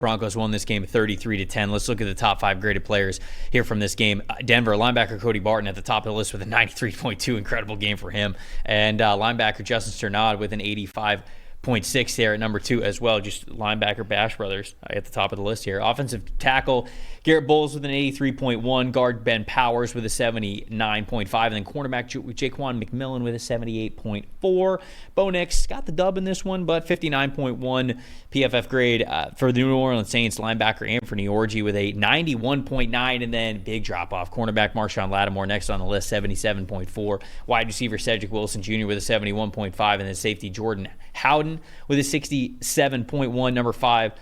Broncos won this game 33-10. Let's look at the top 5 graded players here from this game. Denver, linebacker Cody Barton at the top of the list with a 93.2. Incredible game for him. And linebacker Justin Strnad with an 85.6 there at number 2 as well. Just linebacker Bash Brothers at the top of the list here. Offensive tackle Garrett Bowles with an 83.1. Guard Ben Powers with a 79.5. And then cornerback Jaquan McMillan with a 78.4. Bo Nix got the dub in this one, but 59.1 PFF grade for the New Orleans Saints. Linebacker Anthony Orji with a 91.9. And then big drop-off. Cornerback Marshawn Lattimore next on the list, 77.4. Wide receiver Cedric Wilson Jr. with a 71.5. And then safety Jordan Howden with a 67.1. Number 5,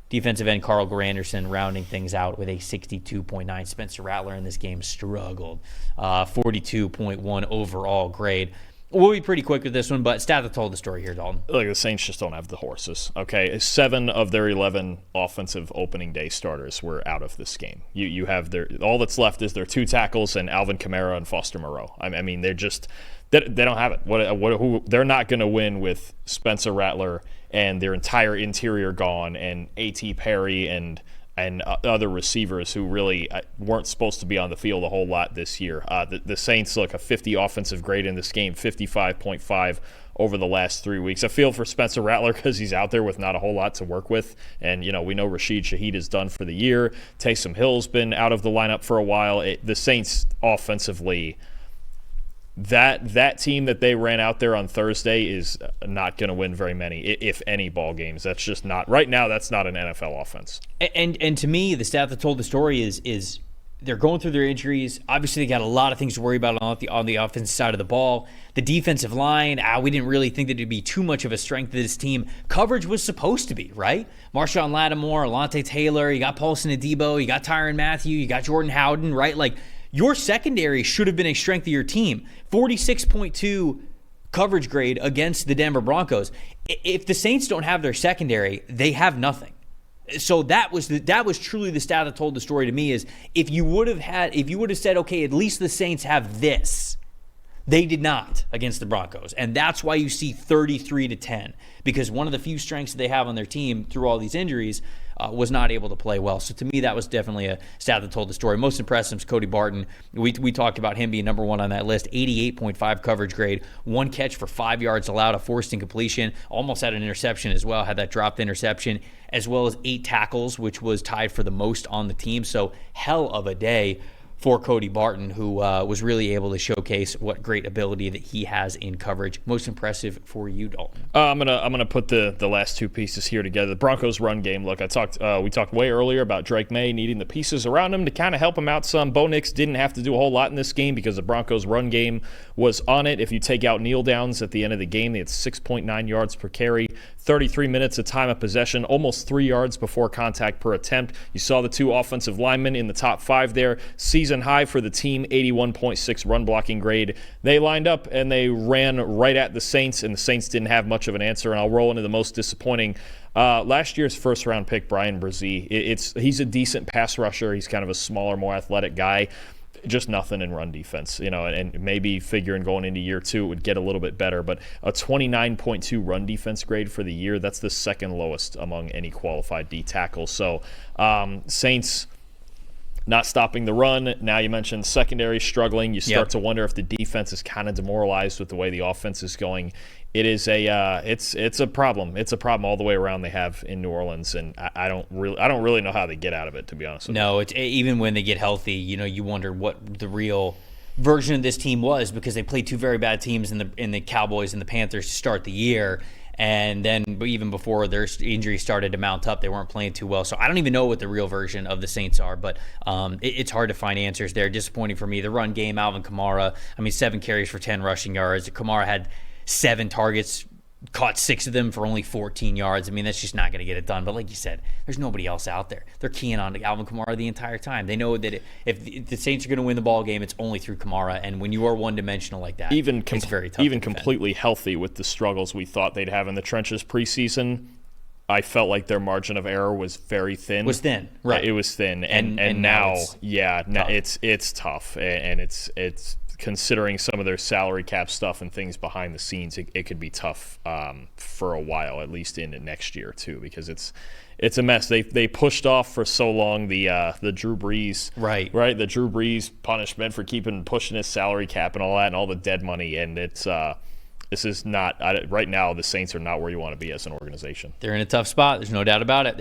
defensive end Carl Granderson rounding things out with a 62.9. Spencer Rattler in this game struggled. 42.1 overall grade. We'll be pretty quick with this one, but stat that told the story here, Dalton. Look, the Saints just don't have the horses, okay? 7 of their 11 offensive opening day starters were out of this game. You have all that's left is their 2 tackles and Alvin Kamara and Foster Moreau. I mean, they're just they don't have it. They're not going to win with Spencer Rattler and their entire interior gone, and A.T. Perry and other receivers who really weren't supposed to be on the field a whole lot this year. The Saints, look, a 50 offensive grade in this game, 55.5 over the last 3 weeks. I feel for Spencer Rattler because he's out there with not a whole lot to work with. And, we know Rashid Shaheed is done for the year. Taysom Hill's been out of the lineup for a while. The Saints offensively, that team that they ran out there on Thursday is not going to win very many, if any, ball games. That's just not right now. That's not an NFL offense. And to me, the stat that told the story is they're going through their injuries. Obviously, they got a lot of things to worry about on the offensive side of the ball. The defensive line, we didn't really think that it'd be too much of a strength of this team. Coverage was supposed to be, right? Marshawn Lattimore, Alontae Taylor, you got Paulson Adebo, you got Tyrann Mathieu, you got Jordan Howden, right? Like, your secondary should have been a strength of your team. 46.2 coverage grade against the Denver Broncos. If the Saints don't have their secondary, they have nothing. So that was truly the stat that told the story to me. Is if you would have said, okay, at least the Saints have this. They did not against the Broncos, and that's why you see 33-10, because one of the few strengths that they have on their team through all these injuries was not able to play well. So to me, that was definitely a stat that told the story. Most impressive is Cody Barton. We talked about him being number 1 on that list. 88.5 coverage grade, 1 catch for 5 yards allowed, a forced incompletion, almost had an interception as well, had that dropped interception, as well as 8 tackles, which was tied for the most on the team. So hell of a day for Cody Barton, who was really able to showcase what great ability that he has in coverage. Most impressive for you, Dalton. I'm gonna put the last 2 pieces here together. The Broncos run game. Look, we talked way earlier about Drake May needing the pieces around him to kind of help him out some. Bo Nix didn't have to do a whole lot in this game because the Broncos run game was on it. If you take out kneel downs at the end of the game, they had 6.9 yards per carry, 33 minutes of time of possession, almost 3 yards before contact per attempt. You saw the 2 offensive linemen in the top 5 there. Season high for the team, 81.6 run blocking grade. They lined up and they ran right at the Saints, and the Saints didn't have much of an answer. And I'll roll into the most disappointing. Last year's first-round pick, Brian Brzee. He's a decent pass rusher. He's kind of a smaller, more athletic guy. Just nothing in run defense, and maybe figuring going into year 2 it would get a little bit better. But a 29.2 run defense grade for the year, that's the second lowest among any qualified D tackle. So Saints not stopping the run. Now you mentioned secondary struggling. You start to wonder if the defense is kind of demoralized with the way the offense is going. It is it's a problem. It's a problem all the way around they have in New Orleans, and I don't really know how they get out of it, to be honest with you. No, it's even when they get healthy, you wonder what the real version of this team was, because they played 2 very bad teams in the Cowboys and the Panthers to start the year. And then even before their injuries started to mount up, they weren't playing too well. So I don't even know what the real version of the Saints are, but it's hard to find answers there. Disappointing for me. The run game, Alvin Kamara, 7 carries for 10 rushing yards. Kamara had 7 targets, caught 6 of them for only 14 yards. That's just not going to get it done. But like you said, there's nobody else out there. They're keying on Alvin Kamara the entire time. They know that if the Saints are going to win the ball game, it's only through Kamara. And when you are one-dimensional like that, it's very tough. Even completely healthy with the struggles we thought they'd have in the trenches preseason, I felt like their margin of error was very thin. Right? It was thin, and now it's tough, and it's considering some of their salary cap stuff and things behind the scenes, it could be tough for a while, at least into next year too, because it's a mess. They pushed off for so long the Drew Brees right the Drew Brees punishment for pushing his salary cap and all that and all the dead money, and this is not right now. The Saints are not where you want to be as an organization. They're in a tough spot. There's no doubt about it.